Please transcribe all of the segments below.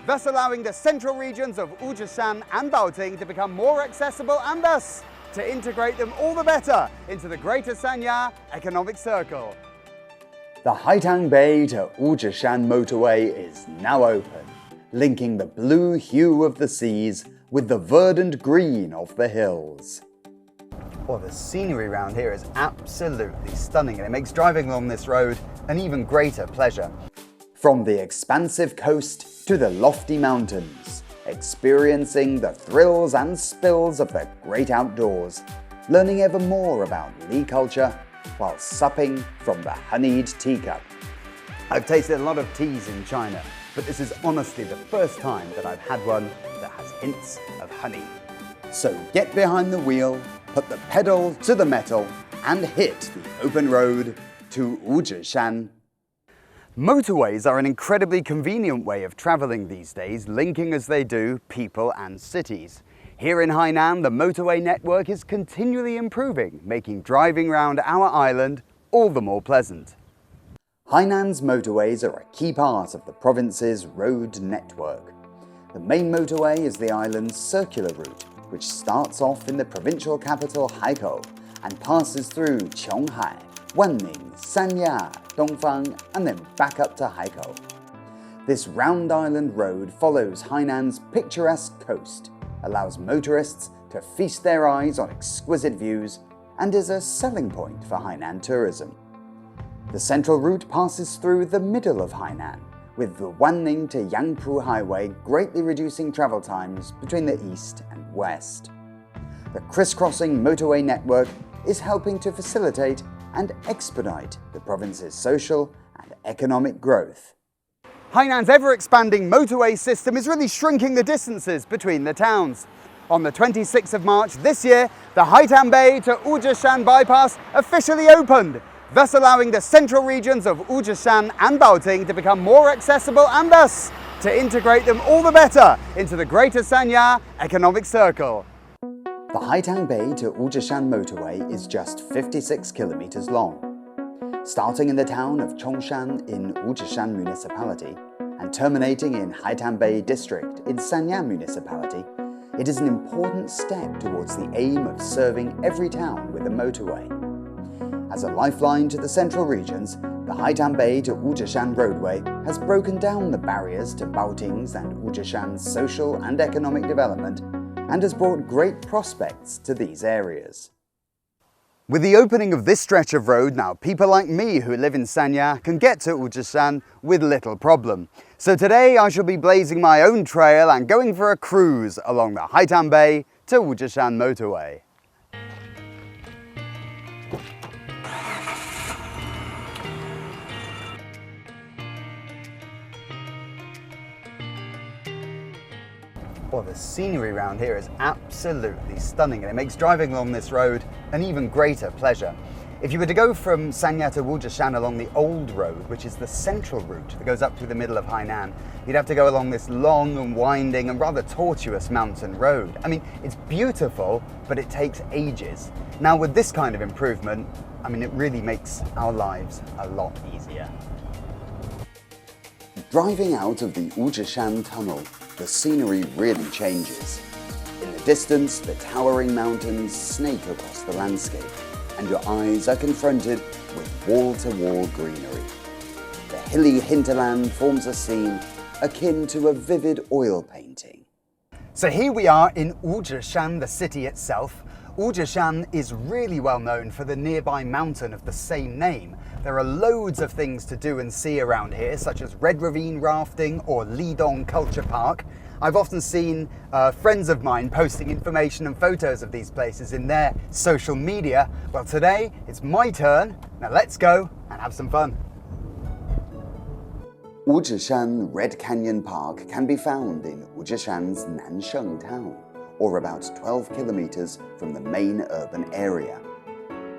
thus allowing the central regions of Wuzhishan and Baoting to become more accessible and thus to integrate them all the better into the Greater Sanya economic circle. The Haitang Bay to Wuzhishan motorway is now open, linking the blue hue of the seas with the verdant green of the hills. Well, the scenery around here is absolutely stunning, and it makes driving along this road an even greater pleasure. From the expansive coast to the lofty mountains, experiencing the thrills and spills of the great outdoors, learning ever more about Li culture while supping from the honeyed teacup. I've tasted a lot of teas in China, but this is honestly the first time that I've had one that has hints of honey. So get behind the wheel, put the pedal to the metal, and hit the open road to Wuzhishan. Motorways are an incredibly convenient way of travelling these days, linking as they do people and cities. Here in Hainan, the motorway network is continually improving, making driving around our island all the more pleasant. Hainan's motorways are a key part of the province's road network. The main motorway is the island's circular route, which starts off in the provincial capital Haikou and passes through Qionghai, Wanning, Sanya, Dongfang, and then back up to Haikou. This round island road follows Hainan's picturesque coast, allows motorists to feast their eyes on exquisite views, and is a selling point for Hainan tourism. The central route passes through the middle of Hainan, with the Wanning to Yangpu Highway greatly reducing travel times between the east and west. The crisscrossing motorway network is helping to facilitate and expedite the province's social and economic growth. Hainan's ever-expanding motorway system is really shrinking the distances between the towns. On the 26th of March this year, the Haitang Bay to Wuzhishan bypass officially opened, thus allowing the central regions of Wuzhishan and Baoting to become more accessible and thus to integrate them all the better into the Greater Sanya economic circle. The Haitang Bay to Wuzhishan motorway is just 56 kilometers long. Starting in the town of Chongshan in Wuzhishan municipality and terminating in Haitang Bay district in Sanya municipality, it is an important step towards the aim of serving every town with a motorway. As a lifeline to the central regions, the Haitang Bay to Wuzhishan roadway has broken down the barriers to Baoting's and Wuzhishan's social and economic development and has brought great prospects to these areas. With the opening of this stretch of road now, people like me who live in Sanya can get to Wuzhishan with little problem. So today I shall be blazing my own trail and going for a cruise along the Haitang Bay to Wuzhishan motorway. Well, the scenery around here is absolutely stunning, and it makes driving along this road an even greater pleasure. If you were to go from Sanya to Wuzhishan along the old road, which is the central route that goes up through the middle of Hainan, you'd have to go along this long and winding and rather tortuous mountain road. I mean, it's beautiful, but it takes ages. Now with this kind of improvement, I mean, it really makes our lives a lot easier. Driving out of the Wuzhishan tunnel, the scenery really changes. In the distance, the towering mountains snake across the landscape, and your eyes are confronted with wall-to-wall greenery. The hilly hinterland forms a scene akin to a vivid oil painting. So here we are in Wuzhishan, the city itself. Wuzhishan is really well known for the nearby mountain of the same name. There are loads of things to do and see around here, such as Red Ravine rafting or Lidong Culture Park. I've often seen friends of mine posting information and photos of these places in their social media. Well, today it's my turn. Now let's go and have some fun. Wuzhishan Red Canyon Park can be found in Wuzhishan's Nansheng town, or about 12 kilometers from the main urban area.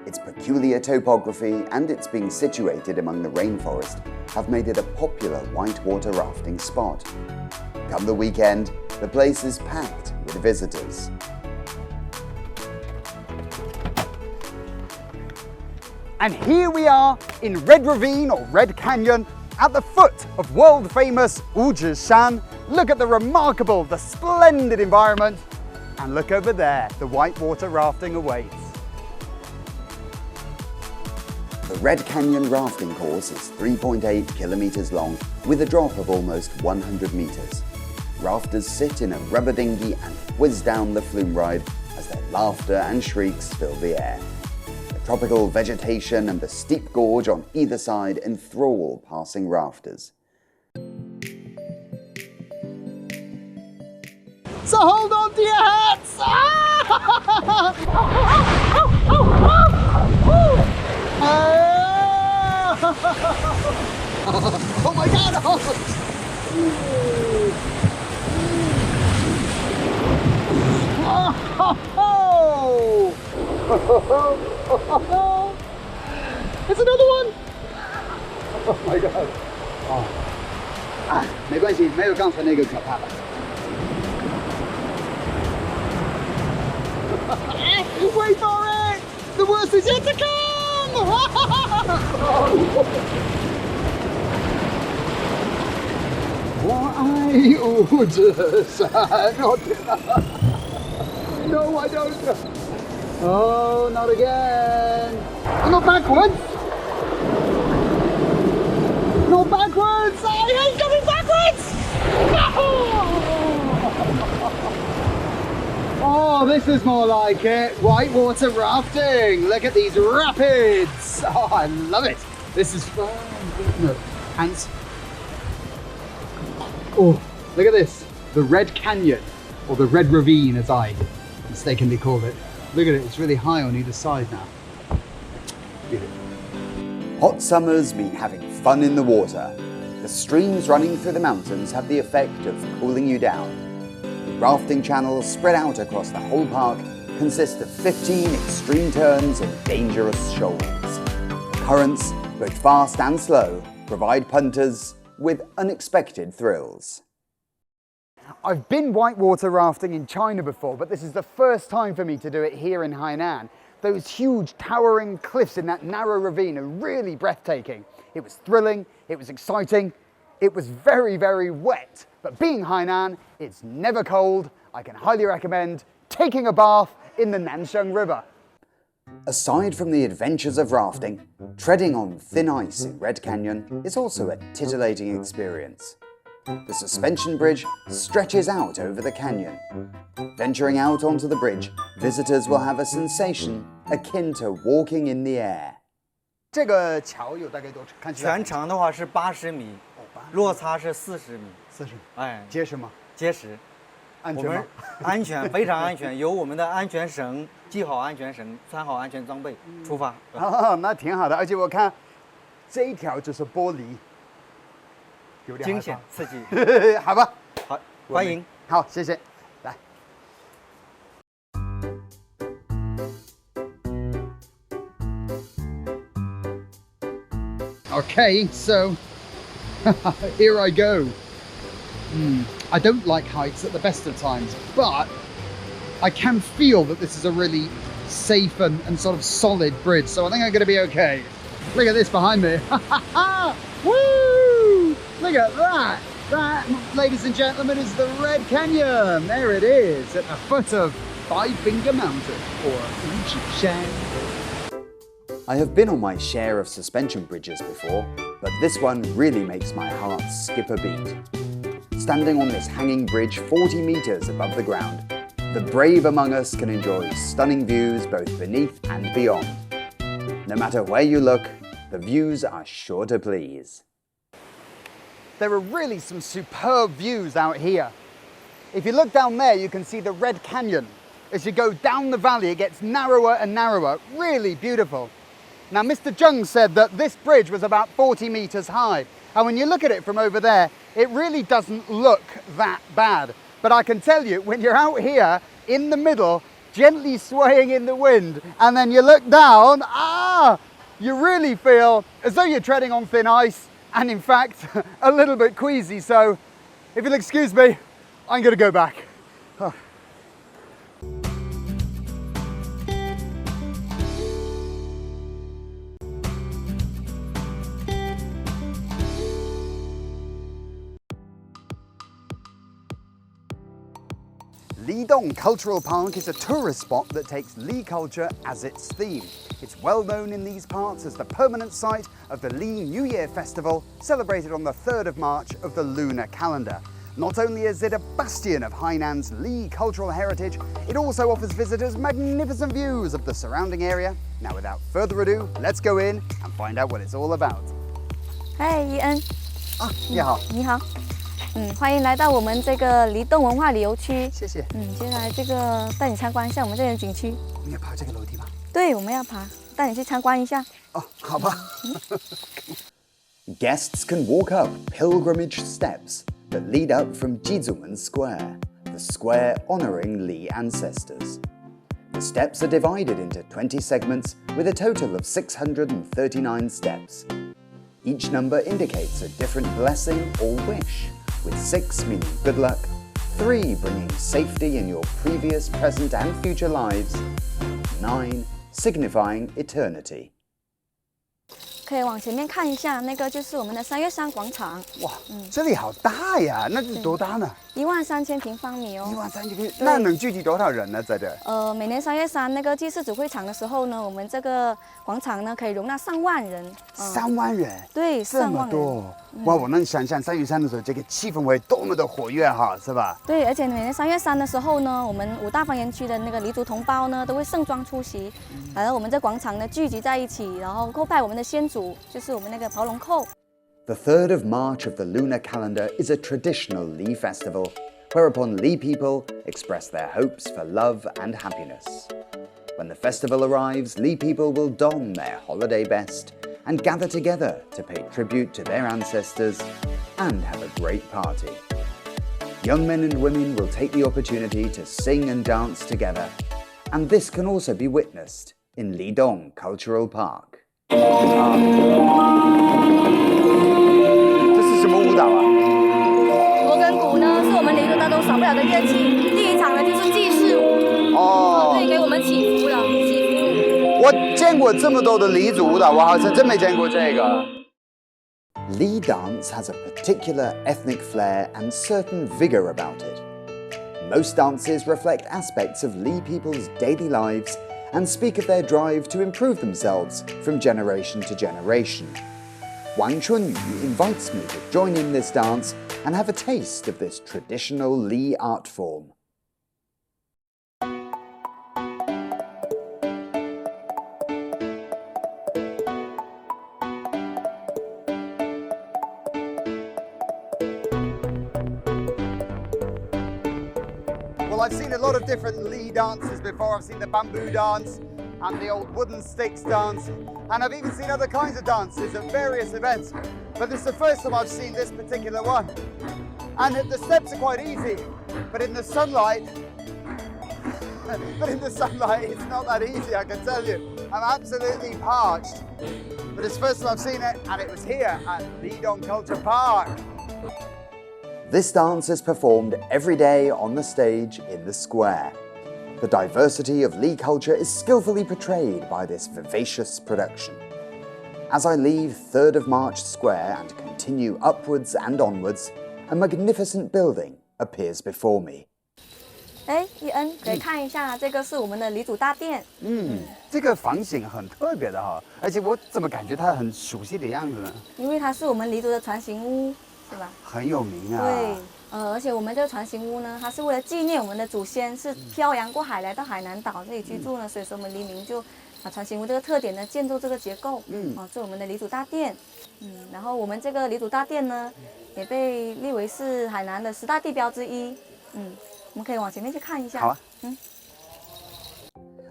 Its peculiar topography and its being situated among the rainforest have made it a popular whitewater rafting spot. Come the weekend, the place is packed with visitors. And here we are in Red Ravine or Red Canyon, At the foot of world-famous Wuzhishan, look at the remarkable, the splendid environment, and look over there, the whitewater rafting awaits. The Red Canyon rafting course is 3.8 kilometers long with a drop of almost 100 meters. Rafters sit in a rubber dinghy and whiz down the flume ride as their laughter and shrieks fill the air. The tropical vegetation and the steep gorge on either side enthrall passing rafters. So hold on to your hats! Oh my god! There's another one! Oh my god! 没关系，没有刚才那个可怕的。Wait for it! The worst is yet to come! 我爱五指山，我天哪 ！No, I don't. Oh, not again! Not backwards! Not backwards! I hate going backwards! Oh, this is more like it. Whitewater rafting. Look at these rapids. Oh, I love it. This is fun. No, hands. Oh, look at this. The Red Canyon, or the Red Ravine as I mistakenly called it. Look at it. It's really high on either side now. Beautiful. Hot summers mean having fun in the water. The streams running through the mountains have the effect of cooling you down. The rafting channels spread out across the whole park consist of 15 extreme turns and dangerous shoals. Currents, both fast and slow, provide punters with unexpected thrills. I've been whitewater rafting in China before, but this is the first time for me to do it here in Hainan. Those huge towering cliffs in that narrow ravine are really breathtaking. It was thrilling, it was exciting, it was very, very wet. But being Hainan, it's never cold. I can highly recommend taking a bath in the Nansheng River. Aside from the adventures of rafting, treading on thin ice in Red Canyon is also a titillating experience. The suspension bridge stretches out over the canyon. Venturing out onto the bridge, visitors will have a sensation akin to walking in the air. 这个桥有大概多长？看起来全长的话是80米，落差是40米。40，哎，结实吗？结实，安全吗？安全，非常安全。由我们的安全绳系好安全绳，穿好安全装备出发。哦，那挺好的。而且我看这一条就是玻璃，有点惊险刺激。好吧，好，欢迎。好，谢谢。来。Okay, so here I go. I don't like heights at the best of times, but I can feel that this is a really safe and sort of solid bridge, so I think I'm going to be okay. Look at this behind me. Woo! Look at that. That, ladies and gentlemen, is the Red Canyon. There it is, at the foot of Five Finger Mountain, or Wuzhishan. I have been on my share of suspension bridges before, but this one really makes my heart skip a beat. Standing on this hanging bridge 40 meters above the ground, the brave among us can enjoy stunning views both beneath and beyond. No matter where you look, the views are sure to please. There are really some superb views out here. If you look down there, you can see the Red Canyon. As you go down the valley, it gets narrower and narrower, really beautiful. Now, Mr. Zheng said that this bridge was about 40 meters high. And when you look at it from over there, it really doesn't look that bad. But I can tell you, when you're out here in the middle, gently swaying in the wind, and then you look down, you really feel as though you're treading on thin ice, and in fact, a little bit queasy. So if you'll excuse me, I'm going to go back. Lidong Cultural Park is a tourist spot that takes Li culture as its theme. It's well known in these parts as the permanent site of the Li New Year Festival, celebrated on the 3rd of March of the lunar calendar. Not only is it a bastion of Hainan's Li cultural heritage, it also offers visitors magnificent views of the surrounding area. Now, without further ado, let's go in and find out what it's all about. 嗨，伊恩。你好。你好。欢迎来到我们这个离洞文化旅游区。谢谢。接下来这个带你参观一下我们这边的景区。你要爬这个楼梯吗？对，我们要爬，带你去参观一下。哦，好吧。Guests can walk up pilgrimage steps that lead up from Jizumen Square, the square honouring Li ancestors. The steps are divided into 20 segments with a total of 639 steps. Each number indicates a different blessing or wish, with 6 meaning good luck, 3 bringing safety in your previous, present and future lives, 9 signifying eternity. 可以往前面看一下，那个就是我们的3月3广场。哇，这里好大呀！那是多大呢？13000平方米哦。13000平，那能聚集多少人呢？在这？每年3月3那个祭祀主会场的时候呢，我们这个广场呢可以容纳上万人。3万人？对，这么多。哇，我能想象3月3的时候，这个气氛会多么的活跃哈，是吧？对，而且每年3月3的时候呢，我们5大方言区的那个黎族同胞呢，都会盛装出席，来到我们这广场呢聚集在一起，然后叩拜我们的先祖，就是我们那个刨龙叩。The 3rd of March of the lunar calendar is a traditional Li festival, whereupon Li people express their hopes for love and happiness. When the festival arrives, Li people will don their holiday best and gather together to pay tribute to their ancestors and have a great party. Young men and women will take the opportunity to sing and dance together, and this can also be witnessed in Lidong Cultural Park. 这是什么舞蹈啊？锣跟鼓呢，是我们黎族当中少不了的乐器。第一场呢就是祭祀舞，可以给我们祈福了，祈福舞。我见过这么多的黎族舞蹈，我好像真没见过这个。Li dance has a particular ethnic flair and certain vigour about it. Most dances reflect aspects of Li people's daily lives and speak of their drive to improve themselves from generation to generation. Wang Chunyu invites me to join in this dance and have a taste of this traditional Li art form. Well, I've seen a lot of different Li dances before. I've seen the bamboo dance and the old wooden sticks dance, and I've even seen other kinds of dances at various events. But this is the first time I've seen this particular one. And the steps are quite easy, but in the sunlight, it's not that easy, I can tell you. I'm absolutely parched. But it's the first time I've seen it, and it was here at Lidong Culture Park. This dance is performed every day on the stage in the square. The diversity of Li culture is skillfully portrayed by this vivacious production. As I leave 3rd of March Square and continue upwards and onwards, a magnificent building appears before me. 伊恩，可以看一下，这个是我们的黎族大殿。这个房型很特别的哈，而且我怎么感觉它很熟悉的样子呢？因为它是我们黎族的船形屋，是吧？很有名啊。对，而且我们这个船形屋呢，它是为了纪念我们的祖先是漂洋过海来到海南岛这里居住呢，所以说我们黎民就把船形屋这个特点呢建筑这个结构，做我们的黎族大殿。然后我们这个黎族大殿呢，也被列为是海南的10大地标之一。我们可以往前面去看一下。好啊。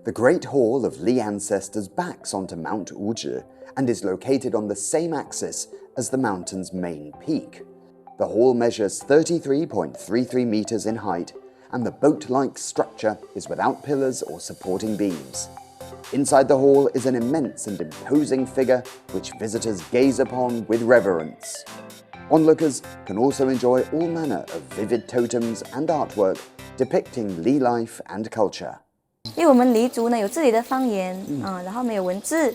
The Great Hall of Li ancestors backs onto Mount Wuzhi and is located on the same axis as the mountain's main peak. The hall measures 33.33 meters in height, and the boat-like structure is without pillars or supporting beams. Inside the hall is an immense and imposing figure which visitors gaze upon with reverence. Onlookers can also enjoy all manner of vivid totems and artwork depicting Li life and culture. 因为我们黎族呢有自己的方言，然后没有文字，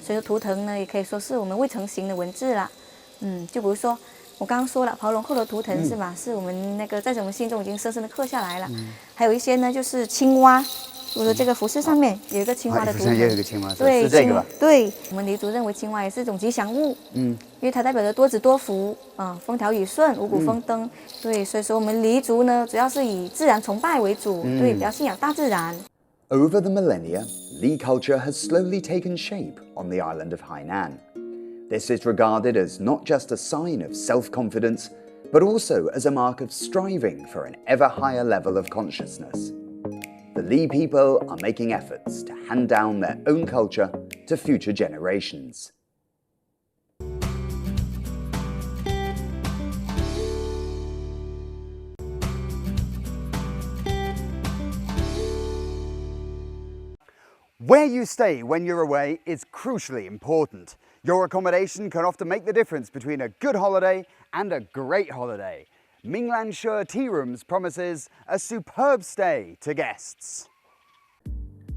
所以图腾呢也可以说是我们未成型的文字啦。就比如说我刚刚说了，刨龙后的图腾是吧？是我们那个在我们心中已经深深的刻下来了。还有一些呢，就是青蛙。我的这个服饰上面有一个青蛙的图腾，也有一个青蛙，对，是这个吧？对，我们黎族认为青蛙也是一种吉祥物，因为它代表着多子多福啊，风调雨顺，五谷丰登。对，所以说我们黎族呢，主要是以自然崇拜为主，对，比较信仰大自然。Over the millennia, Li culture has slowly taken shape on the island of Hainan. This is regarded as not just a sign of self-confidence, but also as a mark of striving for an ever higher level of consciousness. The Li people are making efforts to hand down their own culture to future generations. Where you stay when you're away is crucially important. Your accommodation can often make the difference between a good holiday and a great holiday. Minglanshe Tea Rooms promises a superb stay to guests.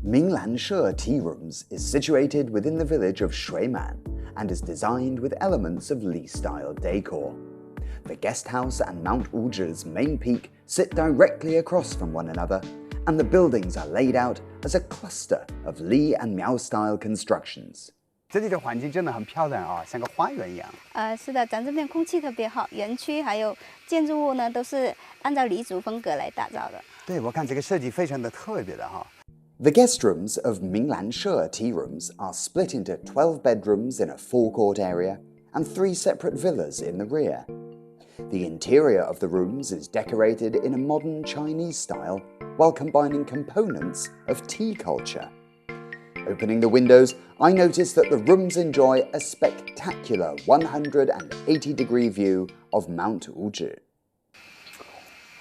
Minglanshe Tea Rooms is situated within the village of Shuiman and is designed with elements of Li-style decor. The guest house and Mount Wuzhi's main peak sit directly across from one another, and the buildings are laid out as a cluster of Li and Miao-style constructions. 这里的环境真的很漂亮啊，像个花园一样。是的，咱这边空气特别好，园区还有建筑物呢，都是按照黎族风格来打造的。对，我看这个设计非常的特别的哈。The guest rooms of Minglanshe Tea Rooms are split into 12 bedrooms in a forecourt area and 3 separate villas in the rear. The interior of the rooms is decorated in a modern Chinese style while combining components of tea culture. Opening the windows, I noticed that the rooms enjoy a spectacular 180-degree view of Mount Wuzhi.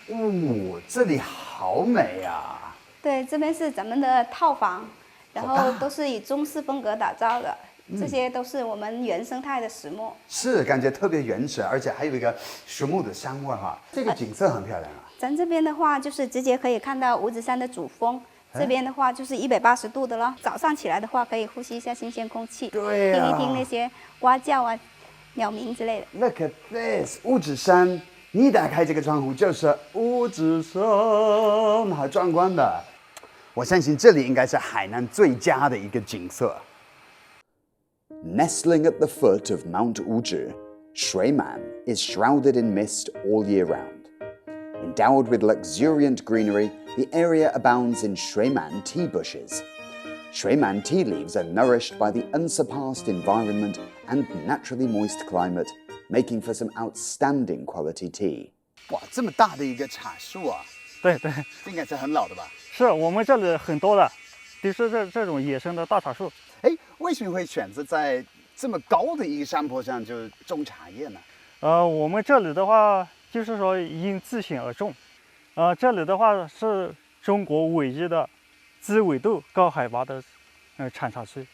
哦，这里好美啊！对，这边是咱们的套房，然后都是以中式风格打造的，这些都是我们原生态的石墨。是，感觉特别原始，而且还有一个石木的香味哈。这个景色很漂亮啊。咱这边的话，就是直接可以看到五指山的主峰。这边的话就是180度的了，早上起来的话可以呼吸一下新鲜空气，对听一听那些蛙叫啊、鸟鸣之类的。Look at this， 五指山，你打开这个窗户就是五指山，好壮观的。我相信这里应该是海南最佳的一个景色。Nestling at the foot of Mount Wuzhi, Shuiman is shrouded in mist all year round. Endowed with luxuriant greenery, the area abounds in Shuiman tea bushes. Shuiman tea leaves are nourished by the unsurpassed environment and naturally moist climate, making for some outstanding quality tea. 哇，这么大的一个茶树啊！对，应该是很老的吧？是我们这里很多的，就是这种野生的大茶树。哎，为什么会选择在这么高的一个山坡上就种茶叶呢？我们这里的话，就是说因自性而种。这里的话是中国唯一的低纬度高海拔的产茶区。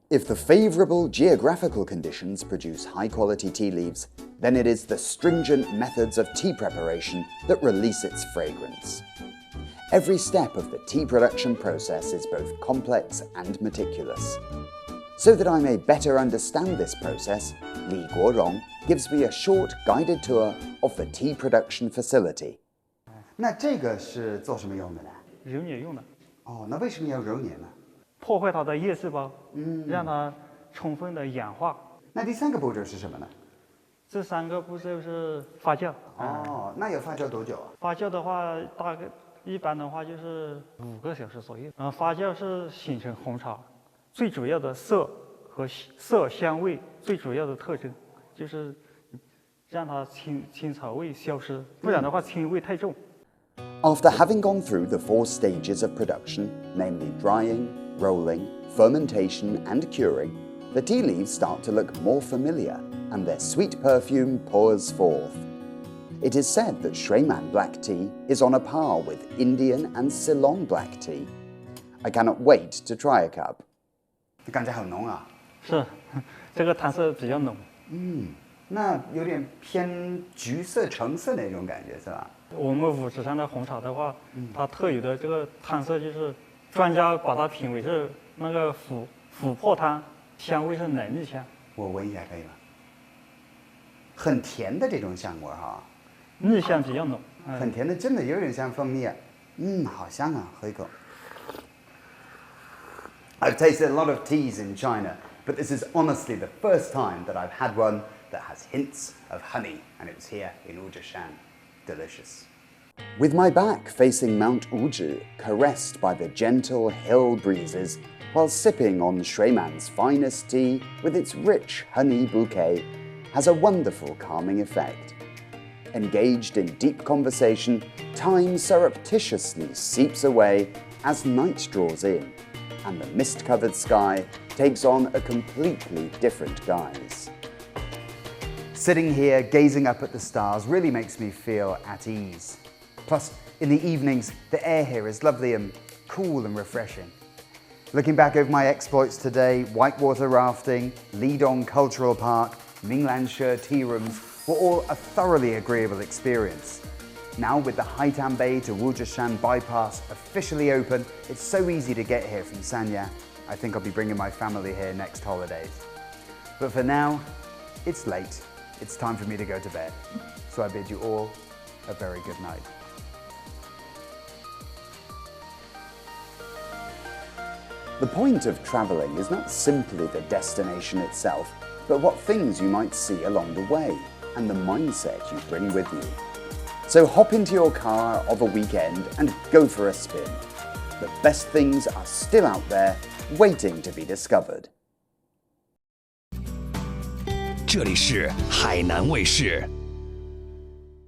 If the favorable geographical conditions produce high-quality tea leaves, then it is the stringent methods of tea preparation that release its fragrance. Every step of the tea production process is both complex and meticulous. So that I may better understand this process, Li Guorong gives me a short guided tour of the tea production facility. 那这个是做什么用的呢？揉捻用的。哦，那为什么要揉捻呢？破坏它的叶细胞，让它充分的氧化。那第三个步骤是什么呢？这3个步骤是发酵。哦，那要发酵多久啊？发酵的话，大概一般的话就是5个小时左右。发酵是形成红茶最主要的色和色香味最主要的特征，就是让它青草味消失，不然的话青味太重。After having gone through the 4 stages of production, namely drying, rolling, fermentation, and curing, the tea leaves start to look more familiar, and their sweet perfume pours forth. It is said that Shuiman black tea is on a par with Indian and Ceylon black tea. I cannot wait to try a cup. 感觉很浓啊。是，这个汤色比较浓。那有点偏橘色、橙色那种感觉是吧？我们五指山的红茶的话，它特有的这个汤色就是专家把它评为是那个琥珀汤，香味是能力香。我闻一下可以吗？很甜的这种香味哈，蜜香比较浓。很甜的，真的有点像蜂蜜啊。好香啊，喝一口。I've tasted a lot of teas in China, but this is honestly the first time that I've had one that has hints of honey, and it was here in Wuzhishan. Delicious. With my back facing Mount Wuzhi, caressed by the gentle hill breezes, while sipping on Shuiman's finest tea with its rich honey bouquet, has a wonderful calming effect. Engaged in deep conversation, time surreptitiously seeps away as night draws in, and the mist-covered sky takes on a completely different guise. Sitting here, gazing up at the stars, really makes me feel at ease. Plus, in the evenings, the air here is lovely and cool and refreshing. Looking back over my exploits today, whitewater rafting, Lidong Cultural Park, Minglanshe tea rooms were all a thoroughly agreeable experience. Now with the Haitan Bay to Wuzhishan bypass officially open, it's so easy to get here from Sanya. I think I'll be bringing my family here next holidays. But for now, it's late. It's time for me to go to bed. So I bid you all a very good night. The point of travelling is not simply the destination itself, but what things you might see along the way and the mindset you bring with you. So hop into your car of a weekend and go for a spin. The best things are still out there, waiting to be discovered. 这里是海南卫视。